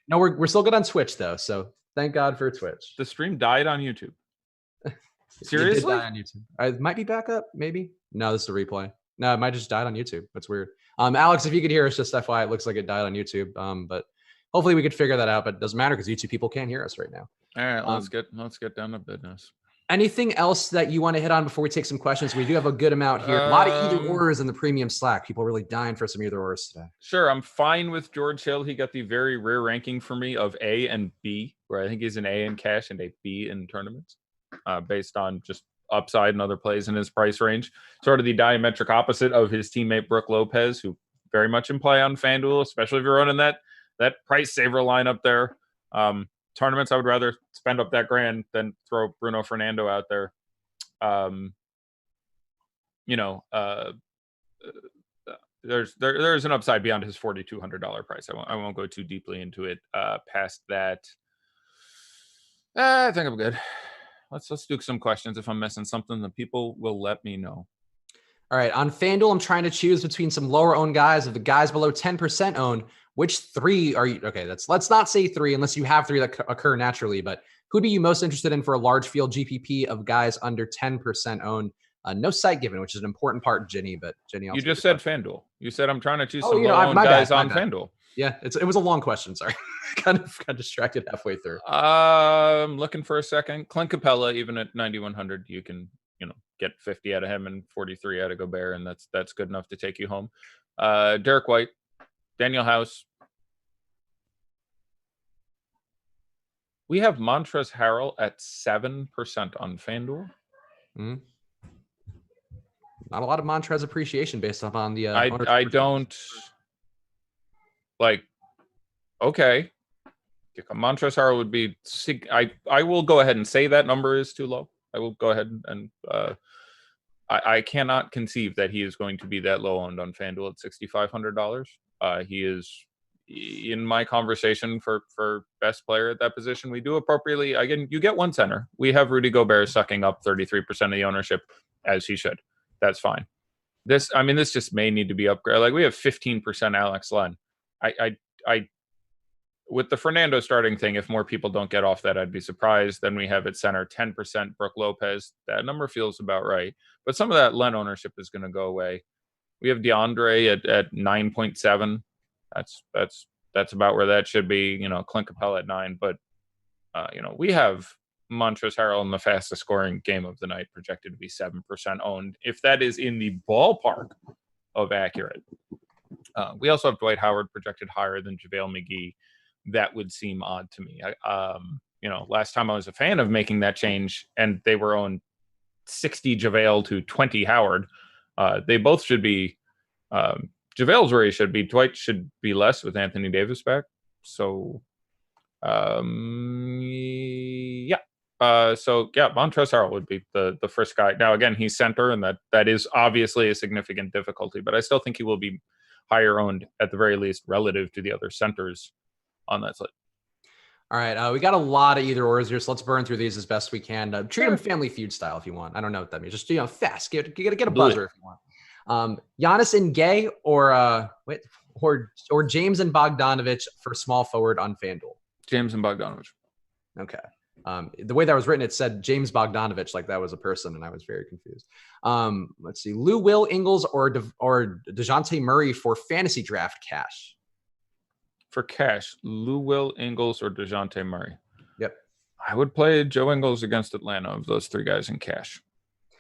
No, we're still good on Twitch though, so thank God for Twitch. The stream died on YouTube. Seriously? It did die on YouTube. It might be back up, maybe. No, this is a replay. No, it might have just died on YouTube. That's weird. Alex, if you could hear us, just FYI, it looks like it died on YouTube. But hopefully we could figure that out. But it doesn't matter because YouTube people can't hear us right now. All right, let's get down to business. Anything else that you want to hit on before we take some questions? We do have a good amount here. A lot of either ors in the premium Slack. People are really dying for some either ors today. Sure, I'm fine with George Hill. He got the very rare ranking for me of A and B, where I think he's an A in cash and a B in tournaments, based on just upside and other plays in his price range. Sort of the diametric opposite of his teammate Brook Lopez, who very much in play on FanDuel, especially if you're running that price saver lineup there. Tournaments, I would rather spend up that grand than throw Bruno Fernando out there. There's an upside beyond his $4,200 price. I won't go too deeply into it. Past that, I think I'm good. Let's do some questions. If I'm missing something, the people will let me know. All right. On FanDuel, I'm trying to choose between some lower owned guys. Of the guys below 10% owned, which three are you? Okay, let's not say three unless you have three that occur naturally. But who'd be you most interested in for a large field GPP of guys under 10% owned? No site given, which is an important part, Jenny. But Jenny, you just said FanDuel. You said I'm trying to choose some low owned guys on FanDuel. Yeah, it was a long question. Sorry, kind of got distracted halfway through. I'm looking for a second. Clint Capella, even at 9,100, you can get 50 out of him and 43 out of Gobert, and that's good enough to take you home. Derek White, Daniel House. We have Montrezl Harrell at 7% on FanDuel. Mm-hmm. Not a lot of Montrez appreciation based on the. I don't like. Okay, Montrezl Harrell would be. I will go ahead and say that number is too low. I will go ahead and I cannot conceive that he is going to be that low owned on FanDuel at $6,500. He is in my conversation for best player at that position. We do appropriately. Again, you get one center. We have Rudy Gobert sucking up 33% of the ownership, as he should. That's fine. This just may need to be upgraded. Like, we have 15% Alex Len. I with the Fernando starting thing, if more people don't get off that, I'd be surprised. Then we have at center 10% Brook Lopez. That number feels about right. But some of that Len ownership is going to go away. We have DeAndre at 9.7. That's about where that should be. Clint Capella at 9. But we have Montrezl Harrell in the fastest scoring game of the night, projected to be 7% owned. If that is in the ballpark of accurate. We also have Dwight Howard projected higher than JaVale McGee. That would seem odd to me. Last time I was a fan of making that change, and they were owned 60 JaVale to 20 Howard. They both should be. JaVale's where he should be. Dwight should be less with Anthony Davis back. So, Montrezl Harrell would be the first guy. Now, again, he's center, and that is obviously a significant difficulty, but I still think he will be higher owned at the very least relative to the other centers on that slate. All right. We got a lot of either ors here, so let's burn through these as best we can. Treat them Family Feud style if you want. I don't know what that means. Just, fast. Get a buzzer if you want. Giannis and Gay or James and Bogdanovic for small forward on FanDuel. James and Bogdanovic. Okay. The way that was written, it said James Bogdanovic, like that was a person, and I was very confused. Let's see. Lou Will Ingles or DeJounte Murray for fantasy draft cash. For cash, Lou Will Ingles or DeJounte Murray. Yep. I would play Joe Ingles against Atlanta of those three guys in cash.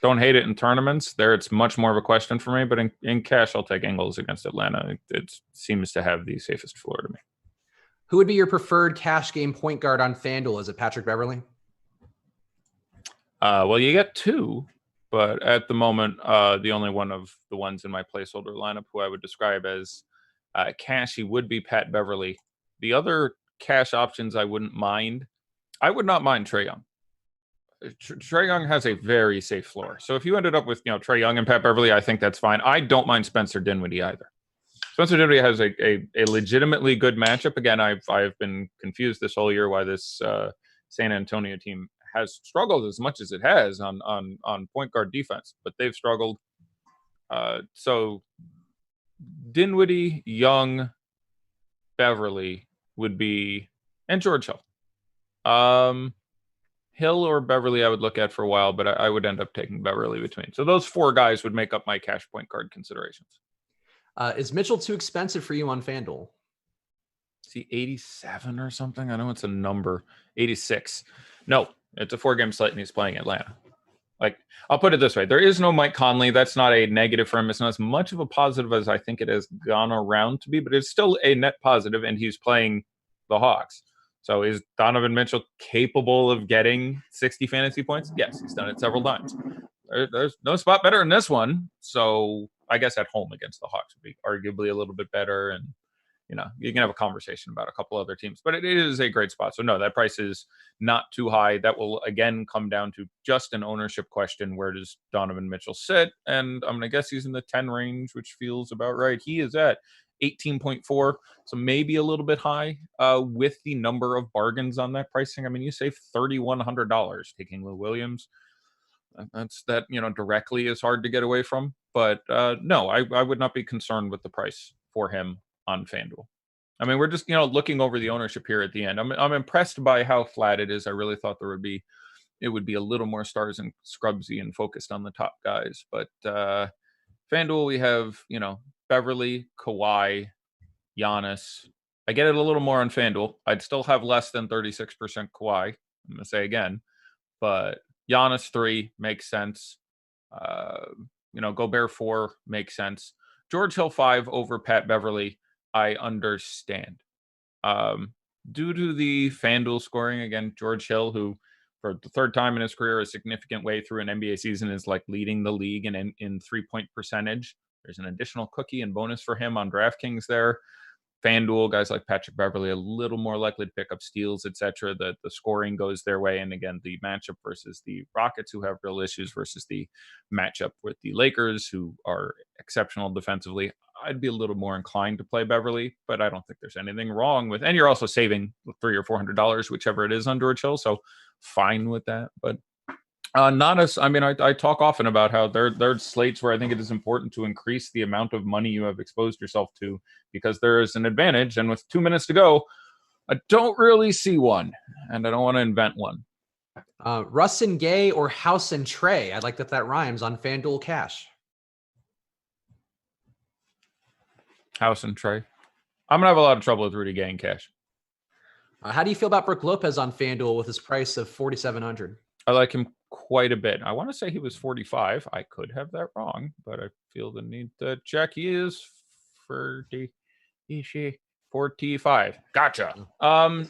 Don't hate it in tournaments. There, it's much more of a question for me, but in cash, I'll take Ingles against Atlanta. It seems to have the safest floor to me. Who would be your preferred cash game point guard on FanDuel? Is it Patrick Beverley? Well, you get two, but at the moment, the only one of the ones in my placeholder lineup who I would describe as cashy would be Pat Beverley. The other cash options I wouldn't mind. I would not mind Trae Young. Trae Young has a very safe floor. So if you ended up with Trae Young and Pat Beverley, I think that's fine. I don't mind Spencer Dinwiddie either. Spencer Dinwiddie has a legitimately good matchup. Again, I've been confused this whole year why this San Antonio team has struggled as much as it has on point guard defense, but they've struggled. So Dinwiddie, Young, Beverly would be and George Hill. Hill or Beverly I would look at for a while, but I would end up taking Beverly between. So those 4 guys would make up my cash point guard considerations. Is Mitchell too expensive for you on FanDuel? Is he 87 or something? I know it's a number. 86. No, it's a 4-game slate and he's playing Atlanta. Like, I'll put it this way. There is no Mike Conley. That's not a negative for him. It's not as much of a positive as I think it has gone around to be, but it's still a net positive, and he's playing the Hawks. So is Donovan Mitchell capable of getting 60 fantasy points? Yes, he's done it several times. There's no spot better than this one. So I guess at home against the Hawks would be arguably a little bit better. And, you can have a conversation about a couple other teams, but it is a great spot. So no, that price is not too high. That will again come down to just an ownership question. Where does Donovan Mitchell sit? And I'm going to guess he's in the 10 range, which feels about right. He is at 18.4, so maybe a little bit high with the number of bargains on that pricing. I mean, you save $3,100 taking Lou Williams. That's directly is hard to get away from. But no, I would not be concerned with the price for him on FanDuel. I mean, we're just looking over the ownership here at the end. I'm impressed by how flat it is. I really thought it would be a little more stars and scrubsy and focused on the top guys. But FanDuel, we have Beverly, Kawhi, Giannis. I get it a little more on FanDuel. I'd still have less than 36% Kawhi. I'm going to say again, but Giannis 3 makes sense. Gobert 4 makes sense. George Hill 5 over Pat Beverly, I understand. Due to the FanDuel scoring, again, George Hill, who for the 3rd time in his career, a significant way through an NBA season, is like leading the league in 3-point percentage. There's an additional cookie and bonus for him on DraftKings there. FanDuel, guys like Patrick Beverly, a little more likely to pick up steals, etc. The scoring goes their way. And again, the matchup versus the Rockets, who have real issues, versus the matchup with the Lakers, who are exceptional defensively. I'd be a little more inclined to play Beverly, but I don't think there's anything wrong with, and you're also saving $300 or $400, whichever it is, on George Hill. So fine with that. But not as, I mean, I talk often about how there are slates where I think it is important to increase the amount of money you have exposed yourself to, because there is an advantage. And with 2 minutes to go, I don't really see one, and I don't want to invent one. Russ and Gay or House and Trey? I like that rhymes on FanDuel Cash. House and Trey. I'm gonna have a lot of trouble with Rudy Gay and Cash. How do you feel about Brook Lopez on FanDuel with his price of $4,700? I like him quite a bit. I want to say he was 45. I could have that wrong, but I feel the need to check. He is 45. Gotcha. I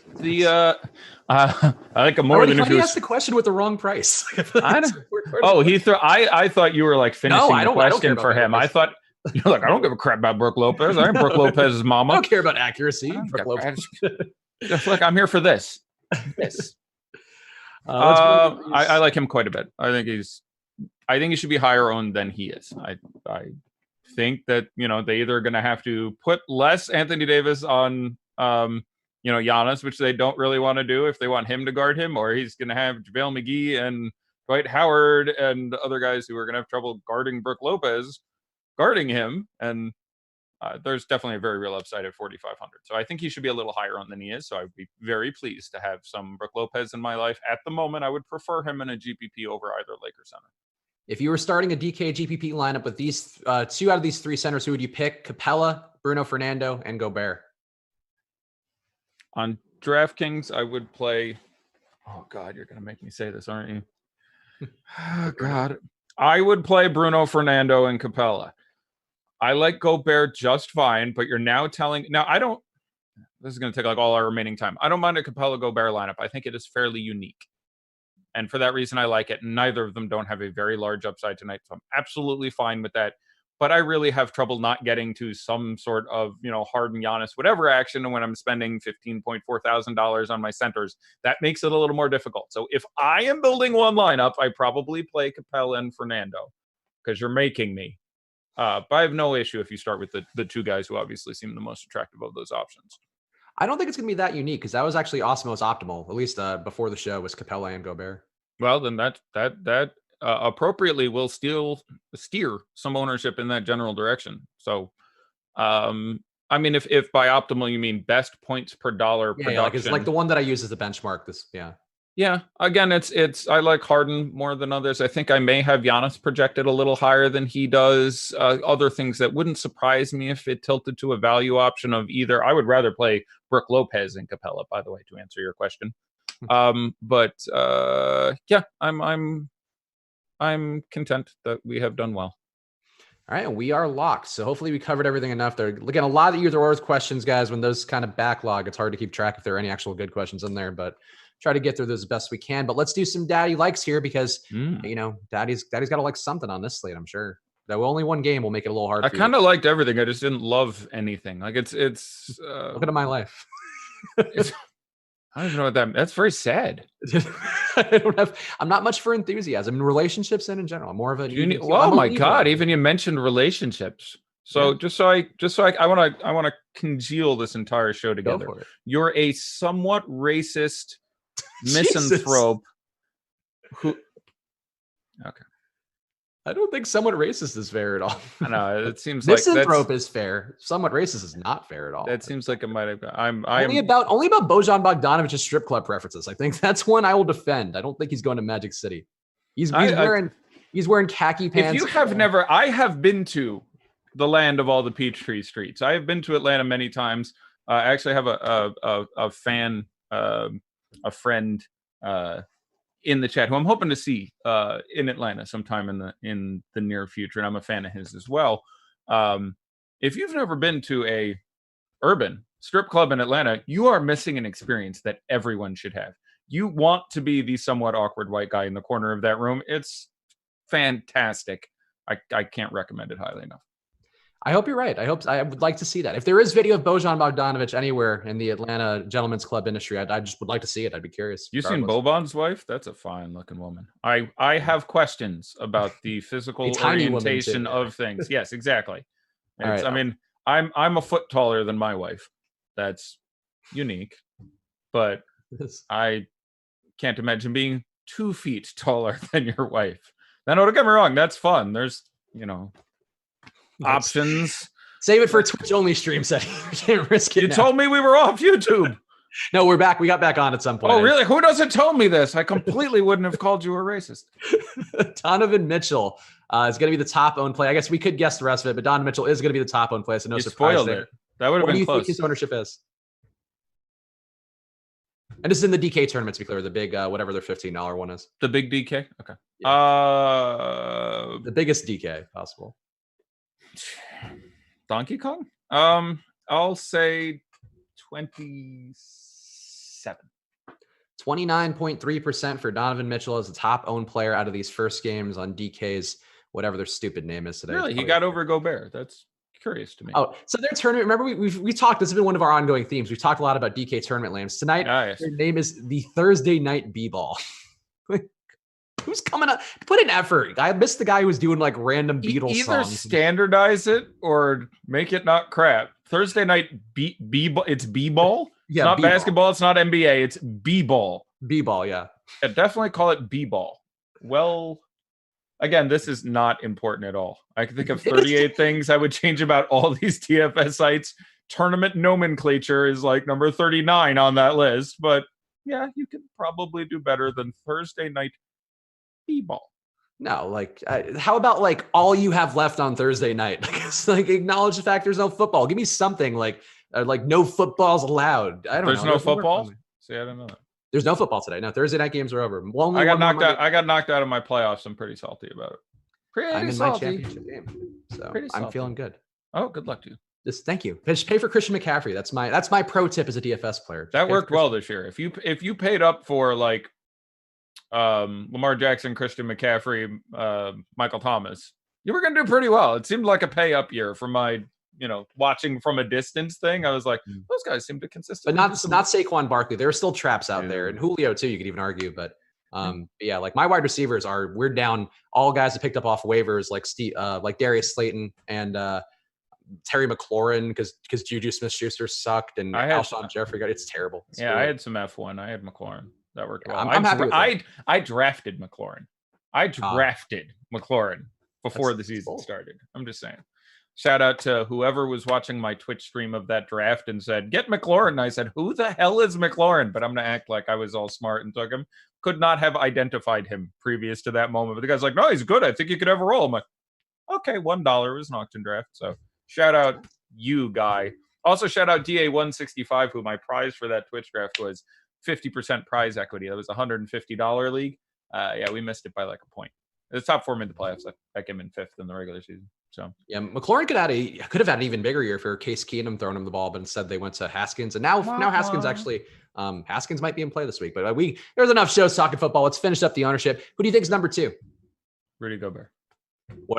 like him more than if he asked the question with the wrong price. I thought you were like finishing the question for him. I thought you're like, I don't give a crap about Brook Lopez. I ain't Brook Lopez's mama. I don't care about accuracy. Brook Lopez. Look, I'm here for this. I like him quite a bit. I think he should be higher owned than he is. I think that they either are going to have to put less Anthony Davis on Giannis, which they don't really want to do if they want him to guard him, or he's going to have JaVale McGee and Dwight Howard and other guys who are going to have trouble guarding Brook Lopez guarding him. And there's definitely a very real upside at 4,500. So I think he should be a little higher on than he is. So I'd be very pleased to have some Brook Lopez in my life. At the moment, I would prefer him in a GPP over either Lakers center. If you were starting a DK GPP lineup with these 2 out of these 3 centers, who would you pick? Capella, Bruno Fernando, and Gobert. On DraftKings, I would play. Oh God, you're going to make me say this, aren't you? Oh God, I would play Bruno Fernando and Capella. I like Gobert just fine, but you're now telling. Now, this is going to take like all our remaining time. I don't mind a Capella Gobert lineup. I think it is fairly unique. And for that reason, I like it. Neither of them don't have a very large upside tonight. So I'm absolutely fine with that. But I really have trouble not getting to some sort of, Harden, Giannis, whatever action when I'm spending $15.4 thousand on my centers. That makes it a little more difficult. So if I am building one lineup, I probably play Capella and Fernando, because you're making me. But I have no issue if you start with the 2 guys who obviously seem the most attractive of those options. I don't think it's going to be that unique, because that was actually Osmo's optimal, at least before the show, was Capella and Gobert. Well, then that appropriately will still steer some ownership in that general direction. So I mean, if by optimal you mean best points per dollar production. Yeah, like it's like the one that I use as the benchmark. Yeah. Again, it's I like Harden more than others. I think I may have Giannis projected a little higher than he does. Other things that wouldn't surprise me if it tilted to a value option of either. I would rather play Brook Lopez and Capella, by the way, to answer your question. But yeah, I'm content that we have done well. All right, and we are locked. So hopefully we covered everything enough there. Again, a lot of either or questions, guys. When those kind of backlog, it's hard to keep track if there are any actual good questions in there, but try to get through those as best we can. But let's do some daddy likes here because daddy's got to like something on this slate. I'm sure that only one game will make it a little hard. I kind of liked everything. I just didn't love anything. Like it's look at my life. I don't even know what that's very sad. I'm not much for enthusiasm in relationships and in general. I'm more of a oh my God, even you mentioned relationships. So just so I want to congeal this entire show together. You're a somewhat racist misanthrope who okay. I don't think somewhat racist is fair at all. I know it seems like misanthrope is fair. Somewhat racist is not fair at all. That seems like it might have. Only about Bojan Bogdanovic's strip club preferences. I think that's one I will defend. I don't think he's going to Magic City. He's wearing khaki pants. If you have never, I have been to the land of all the Peachtree streets. I have been to Atlanta many times. I actually have a fan, a friend. In the chat, who I'm hoping to see in Atlanta sometime in the near future, and I'm a fan of his as well. If you've never been to a urban strip club in Atlanta, you are missing an experience that everyone should have. You want to be the somewhat awkward white guy in the corner of that room. It's fantastic. I can't recommend it highly enough. I hope you're right. I would like to see that. If there is video of Bojan Bogdanovic anywhere in the Atlanta gentlemen's club industry, I just would like to see it. I'd be curious. You seen Boban's wife? That's a fine looking woman. I have questions about the physical orientation of things. Yes, exactly. Right. I mean, I'm a foot taller than my wife. That's unique, but I can't imagine being 2 feet taller than your wife. Now, don't get me wrong. That's fun. There's, options. Save it for Twitch only stream setting. We can't risk it. You told me we were off YouTube. No, we're back. We got back on at some point. Oh, really? Who doesn't tell me this? I completely wouldn't have called you a racist. Donovan Mitchell is going to be the top owned play. I guess we could guess the rest of it, but Donovan Mitchell is going to be the top owned play. So no surprise there. That would have been close. What do you think his ownership is? And this is in the DK tournament, to be clear. The big, whatever their $15 one is. The big DK? Okay. Yeah. The biggest DK possible. Donkey Kong? I'll say 27. 29.3% for Donovan Mitchell as the top owned player out of these first games on DK's whatever their stupid name is today. Really? He got over Gobert. That's curious to me. Oh, so their tournament, remember we talked, this has been one of our ongoing themes. We've talked a lot about DK tournament names. Tonight, Their name is the Thursday Night Bball. Who's coming up? Put an effort. I missed the guy who was doing like random Beatles Either songs. Standardize it or make it not crap. Thursday night B-ball. It's B-ball. Yeah, it's not B-ball. Basketball. It's not NBA. It's B-ball. B-ball, yeah. Definitely call it B-ball. Well, again, this is not important at all. I can think of 38 things I would change about all these DFS sites. Tournament nomenclature is like number 39 on that list. But yeah, you can probably do better than Thursday night B-ball. No, like, how about like all you have left on Thursday night? Like acknowledge the fact there's no football. Give me something like no football's allowed. I don't know. There's no football? See, I don't know that. There's no football today. No, Thursday night games are over. I got knocked out. I got knocked out of my playoffs. I'm pretty salty about it. I'm in my championship game, so I'm feeling good. Oh, good luck to you. Just thank you. Just pay for Christian McCaffrey. That's my pro tip as a DFS player. That worked well this year. If you paid up for like Lamar Jackson, Christian McCaffrey, Michael Thomas, you were going to do pretty well. It seemed like a pay up year for my, watching from a distance thing. I was like, those guys seem to consistently. But not Saquon Barkley. There are still traps out there, and Julio too. You could even argue, but yeah, like my wide receivers we're down all guys that picked up off waivers like Steve, like Darius Slayton and Terry McLaurin because Juju Smith-Schuster sucked and Alshon Jeffrey it's terrible. I had some F1. I had McLaurin. That worked well. I'm happy with that. I drafted McLaurin. McLaurin before the season started. I'm just saying. Shout out to whoever was watching my Twitch stream of that draft and said, get McLaurin. And I said, who the hell is McLaurin? But I'm going to act like I was all smart and took him. Could not have identified him previous to that moment. But the guy's like, no, he's good. I think you could have a role. I'm like, okay, $1 was an auction draft. So shout out you, guy. Also, shout out DA165, who my prize for that Twitch draft was 50% prize equity. That was a $150 league. Yeah, we missed it by like a point. The top 4 made the playoffs. I pick him in 5th in the regular season. So yeah, McLaurin could have had an even bigger year for Case Keenum throwing him the ball, but instead they went to Haskins, and now Haskins actually Haskins might be in play this week. But there's enough shows talking football. Let's finish up the ownership. Who do you think is number 2? Rudy Gobert.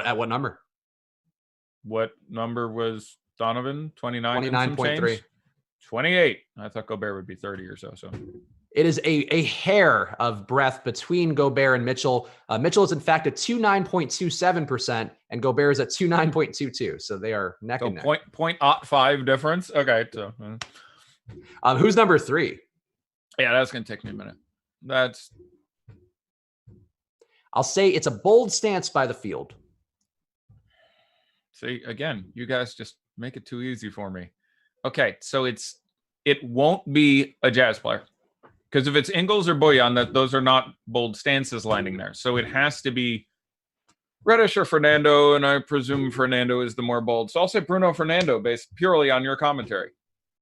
At what number? What number was Donovan? 29.3. 28. I thought Gobert would be 30 or so. So it is a hair of breadth between Gobert and Mitchell. Mitchell is in fact at 29.27%, and Gobert is at 29.22. So they are neck and neck. 0.05 difference. Okay. So who's number 3? Yeah, that's gonna take me a minute. I'll say it's a bold stance by the field. See, again, you guys just make it too easy for me. Okay, so it won't be a Jazz player. Because if it's Ingles or Bojan, those are not bold stances lining there. So it has to be Reddish or Fernando, and I presume Fernando is the more bold. So I'll say Bruno Fernando based purely on your commentary.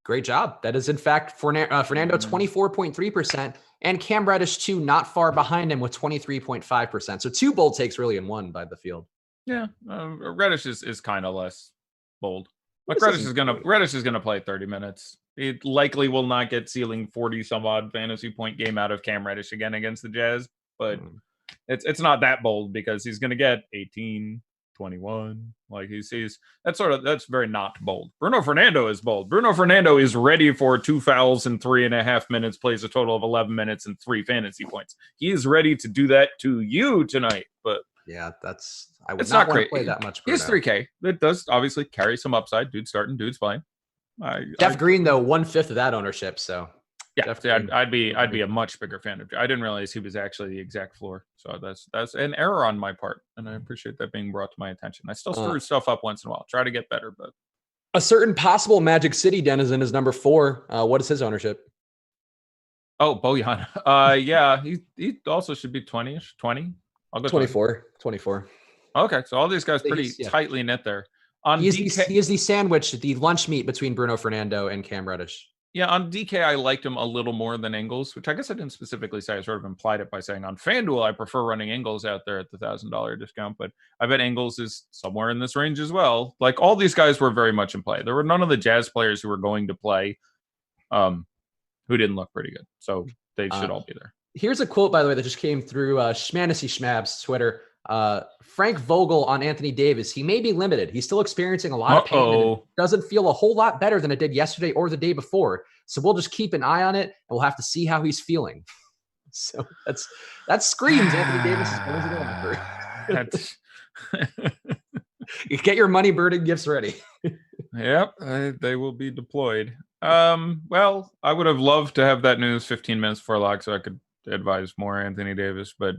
Great job. That is, in fact, Fernando 24.3%, and Cam Reddish, too, not far behind him with 23.5%. So 2 bold takes really in one by the field. Yeah, Reddish is kind of less bold. Like Reddish is gonna play 30 minutes. It likely will not get ceiling 40 some odd fantasy point game out of Cam Reddish again against the Jazz, but it's not that bold because he's gonna get 18, 21. Like he sees that's very not bold. Bruno Fernando is bold. Bruno Fernando is ready for 2 fouls in 3.5 minutes, plays a total of 11 minutes and 3 fantasy points. He is ready to do that to you tonight, but yeah, I would not want to play that much. He's 3K. It does obviously carry some upside. Dude's starting, dude's playing. Jeff Green, though, 1/5 of that ownership. So yeah, I'd be a much bigger fan of. I didn't realize he was actually the exact floor. So that's an error on my part, and I appreciate that being brought to my attention. I still screw stuff up once in a while. Try to get better, but a certain possible Magic City denizen is number 4. What is his ownership? Oh, Bojan. Yeah, he also should be 20ish. 20. I'll go 24. Okay, so all these guys pretty tightly knit there. He is the sandwich, the lunch meat between Bruno Fernando and Cam Reddish. Yeah, on DK, I liked him a little more than Ingles, which I guess I didn't specifically say. I sort of implied it by saying on FanDuel, I prefer running Ingles out there at the $1,000 discount, but I bet Ingles is somewhere in this range as well. Like all these guys were very much in play. There were none of the Jazz players who were going to play who didn't look pretty good. So they should all be there. Here's a quote, by the way, that just came through Schmanessy Schmab's Twitter. Frank Vogel on Anthony Davis. He may be limited. He's still experiencing a lot of pain. And it doesn't feel a whole lot better than it did yesterday or the day before. So we'll just keep an eye on it, and we'll have to see how he's feeling. So that screams Anthony Davis is going to You get your money burden gifts ready. Yep, they will be deployed. Well, I would have loved to have that news 15 minutes before lock so I could advise more Anthony Davis, but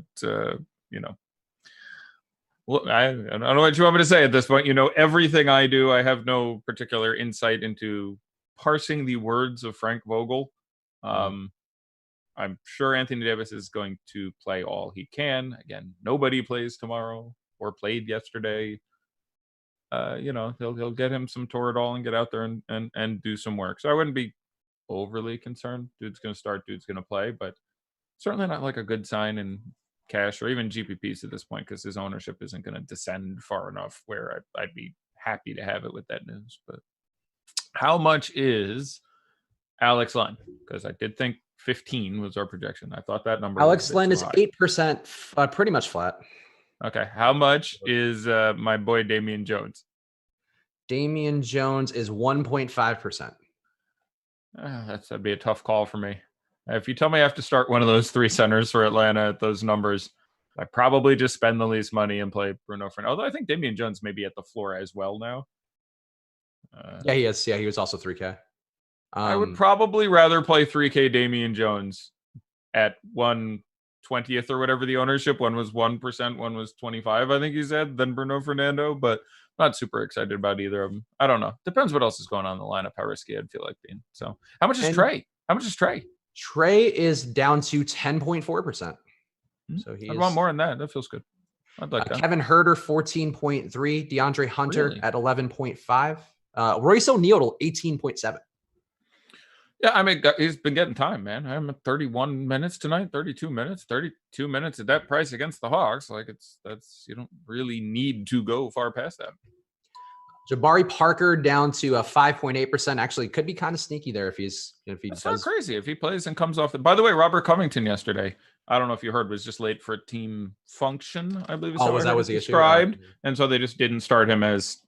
well, I don't know what you want me to say at this point. Everything I do, I have no particular insight into parsing the words of Frank Vogel. I'm sure Anthony Davis is going to play all he can. Again, nobody plays tomorrow or played yesterday. He'll get him some Toradol and get out there and do some work. So I wouldn't be overly concerned. Dude's going to start, dude's going to play, but certainly not like a good sign in cash or even GPPs at this point because his ownership isn't going to descend far enough where I'd be happy to have it with that news. But how much is Alex Len? Because I did think 15 was our projection. I thought that number. Alex Len is 8%, pretty much flat. Okay. How much is my boy Damian Jones? Damian Jones is 1.5%. That'd be a tough call for me. If you tell me I have to start one of those 3 centers for Atlanta at those numbers, I probably just spend the least money and play Bruno Fernando. Although I think Damian Jones may be at the floor as well now. Yeah, he is. Yeah, he was also 3K. I would probably rather play 3K Damian Jones at 1/20th or whatever the ownership. One was 1%, one was 25, I think he said, than Bruno Fernando. But Not super excited about either of them. I don't know. Depends what else is going on in the lineup, how risky I'd feel like being. So how much is Trey? How much is Trey? Trey is down to 10.4%. So I'd want more than that. That feels good. I'd like that. Kevin Huerter, 14.3. DeAndre Hunter at 11.5. Royce O'Neal, 18.7. Yeah, I mean, he's been getting time, man. I'm at 31 minutes tonight, 32 minutes, 32 minutes at that price against the Hawks. Like that's you don't really need to go far past that. Jabari Parker down to 5.8%. Actually, could be kind of sneaky there if he That's does. not crazy if he plays and comes off. By the way, Robert Covington yesterday, I don't know if you heard, was just late for a team function. I believe that was the described, issue? And so they just didn't start him as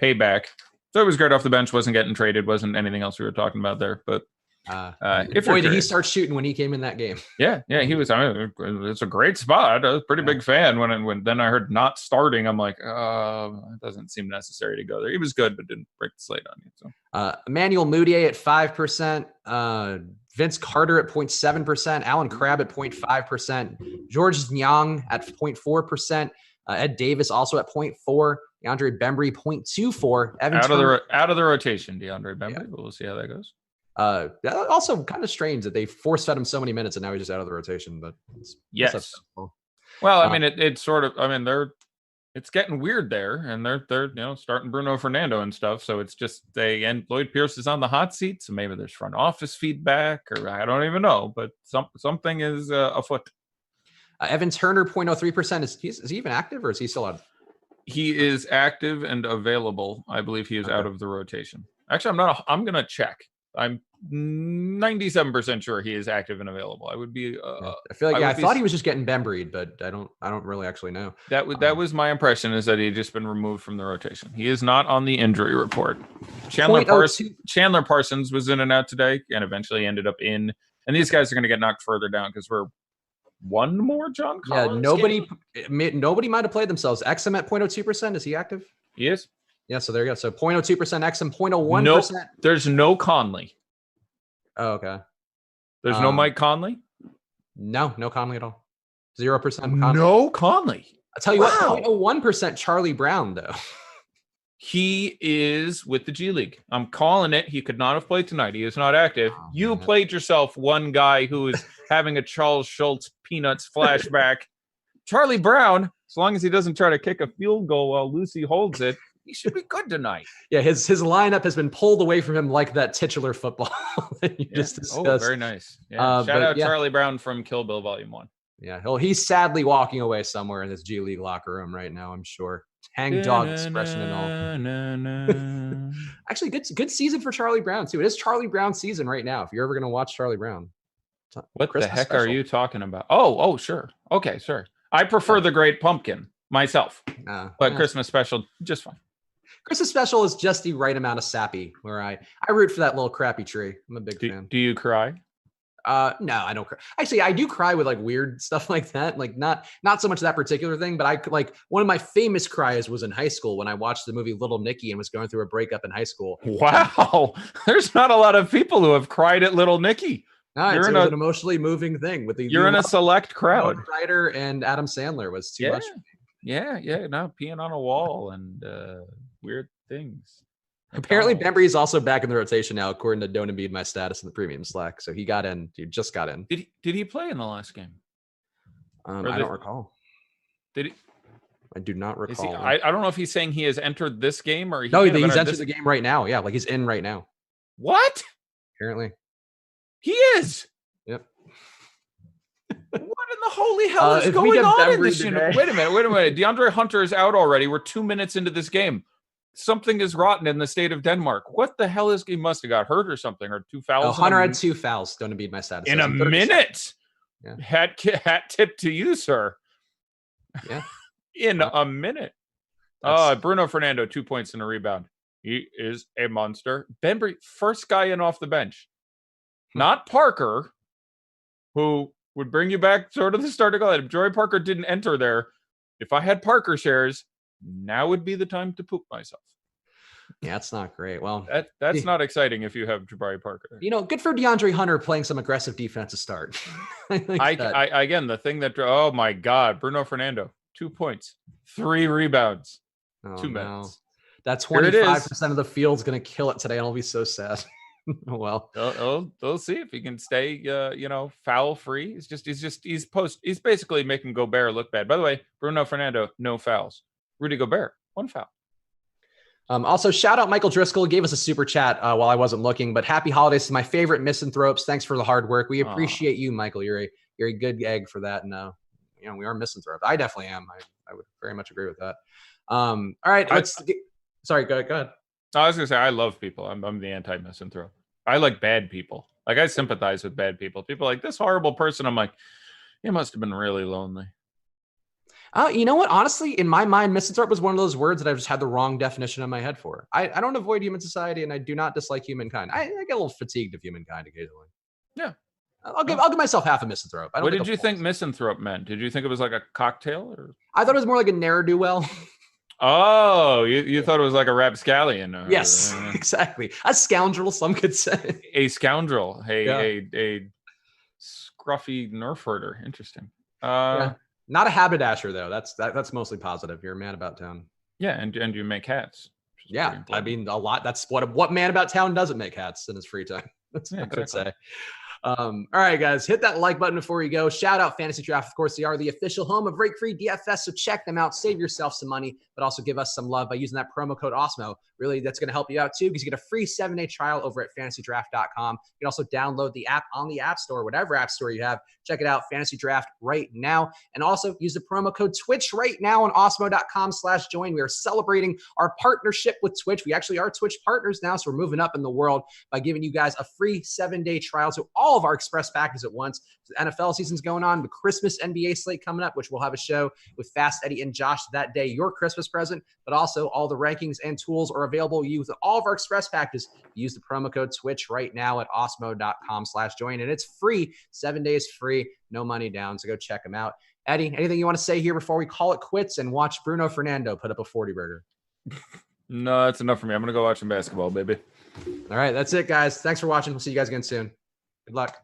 payback. So it was great off the bench. Wasn't getting traded. Wasn't anything else we were talking about there. But did he start shooting when he came in that game? Yeah, he was. I mean, it's a great spot. I was a pretty big fan when then I heard not starting. I'm like, it doesn't seem necessary to go there. He was good, but didn't break the slate on you. So Emmanuel Mudiay at 5%. Vince Carter at 0.7%. Alan Crabb at 0.5%. George Niang at 0.4%. Ed Davis also at 0.4%. DeAndre Bembry 0.24%. Out of the rotation, DeAndre Bembry. Yeah. We'll see how that goes. Also kind of strange that they force fed him so many minutes and now he's just out of the rotation. But yes. Well, I mean, it's sort of. I mean, it's getting weird there, and they're starting Bruno Fernando and stuff. So it's just and Lloyd Pierce is on the hot seat. So maybe there's front office feedback, or I don't even know. But something is afoot. Evan Turner 0.03%. Is he even active or is he still out? He is active and available. I believe he is out of the rotation. Actually, I'm not. I'm gonna check. I'm 97% sure he is active and available. I would be. I feel like I thought he was just getting Bembry'd, but I don't really actually know. That was my impression, is that he had just been removed from the rotation. He is not on the injury report. Chandler Parsons was in and out today, and eventually ended up in. And these guys are going to get knocked further down because we're one more John Collins. Yeah, nobody might have played themselves. XM at 0.02%. Is he active? He is. Yeah, so there you go. So 0.02% XM, 0.01%. Nope, there's no Conley. Oh, okay. There's no Mike Conley? No Conley at all. 0% Conley. No Conley. I'll tell you what, 0.01% Charlie Brown, though. He is with the G League. I'm calling it. He could not have played tonight. He is not active. You played yourself one guy who is having a Charles Schultz Peanuts flashback. Charlie Brown, as long as he doesn't try to kick a field goal while Lucy holds it, he should be good tonight. Yeah, his lineup has been pulled away from him like that titular football that you just discussed. Oh, very nice. Yeah. Shout out Charlie Brown from Kill Bill Volume 1. Yeah, he's sadly walking away somewhere in his G League locker room right now, I'm sure. Hang dog expression and all. Actually, good season for Charlie Brown, too. It is Charlie Brown season right now, if you're ever going to watch Charlie Brown. What Christmas the heck special. Are you talking about? Oh, sure. Okay, sure. I prefer the Great Pumpkin myself, but Christmas special, just fine. Christmas special is just the right amount of sappy, where I root for that little crappy tree. I'm a big fan. Do you cry? No, I don't cry. Actually, I do cry with like weird stuff like that. Like not so much that particular thing, but I like one of my famous cries was in high school when I watched the movie Little Nicky and was going through a breakup in high school. Wow. There's not a lot of people who have cried at Little Nicky. No, it was an emotionally moving thing with you're in a select crowd. Ryder and Adam Sandler was too much. Yeah. No, peeing on a wall and weird things. Apparently, Bembry is also back in the rotation now, according to Don't Embiid My Status in the premium Slack. So he got in. He just got in. Did he play in the last game? I don't recall. Did he? I do not recall. I don't know if he's saying he has entered this game or he's entered the game right now. Yeah, like he's in right now. What? Apparently. He is. Yep. What in the holy hell is going on in this unit? Wait a minute. DeAndre Hunter is out already. We're 2 minutes into this game. Something is rotten in the state of Denmark. What the hell is he must have got hurt or something, or 2 fouls? Hunter had 2 fouls. Don't Embiid My Status. In a minute. Yeah. Hat tip to you, sir. Yeah. In a minute. Bruno Fernando, 2 points and a rebound. He is a monster. Bembry, first guy in off the bench. Not Parker, who would bring you back sort of the starting lineup. Jabari Parker didn't enter there. If I had Parker shares, now would be the time to poop myself. Yeah, that's not great. Well, that's not exciting if you have Jabari Parker. Good for DeAndre Hunter playing some aggressive defense to start. Again, the thing that, oh my God, Bruno Fernando, 2 points, 3 rebounds. Oh, 2 no. minutes. That Here it is. 25% of the field's going to kill it today, and I'll be so sad. Oh, well. They'll see if he can stay, foul free. He's basically making Gobert look bad. By the way, Bruno Fernando, no fouls. Rudy Gobert, 1 foul. Also, shout out Michael Driscoll, gave us a super chat while I wasn't looking, but happy holidays to my favorite misanthropes. Thanks for the hard work. We appreciate you, Michael. You're a good egg for that. And, we are misanthropes. I definitely am. I would very much agree with that. All right. Sorry, go ahead. I was going to say, I love people. I'm the anti-misanthrope. I like bad people. Like, I sympathize with bad people. People like, this horrible person. I'm like, he must have been really lonely. You know what? Honestly, in my mind, misanthrope was one of those words that I've just had the wrong definition in my head for. I don't avoid human society, and I do not dislike humankind. I get a little fatigued of humankind occasionally. Yeah. I'll give myself half a misanthrope. What did you think misanthrope meant? Did you think it was like a cocktail? Or? I thought it was more like a ne'er-do-well. Oh, you thought it was like a rapscallion. Yes, exactly. A scoundrel, some could say. A scoundrel. A scruffy nerf herder. Interesting. Yeah. Not a haberdasher, though. That's mostly positive. You're a man about town. Yeah, and you make hats. Yeah, I mean, a lot. That's what man about town doesn't make hats in his free time. That's what I would say. All right, guys, hit that like button before you go. Shout out Fantasy Draft. Of course, they are the official home of rake-free DFS, so check them out. Save yourself some money, but also give us some love by using that promo code OSMO. Really, that's going to help you out, too, because you get a free 7-day trial over at fantasydraft.com. You can also download the app on the App Store, whatever app store you have. Check it out, Fantasy Draft, right now. And also use the promo code Twitch right now on osmo.com/join. We are celebrating our partnership with Twitch. We actually are Twitch partners now, so we're moving up in the world by giving you guys a free 7-day trial to all of our express packages at once. The NFL season's going on, the Christmas NBA slate coming up, which we'll have a show with Fast Eddie and Josh that day, your Christmas present, but also all the rankings and tools are available to you with all of our express packages. Use the promo code Twitch right now at osmo.com/join, and it's free. 7 days free, no money down, so go check them out. Eddie, anything you want to say here before we call it quits and watch Bruno Fernando put up a 40-burger? No, that's enough for me. I'm going to go watch some basketball, baby. All right, that's it, guys. Thanks for watching. We'll see you guys again soon. Good luck.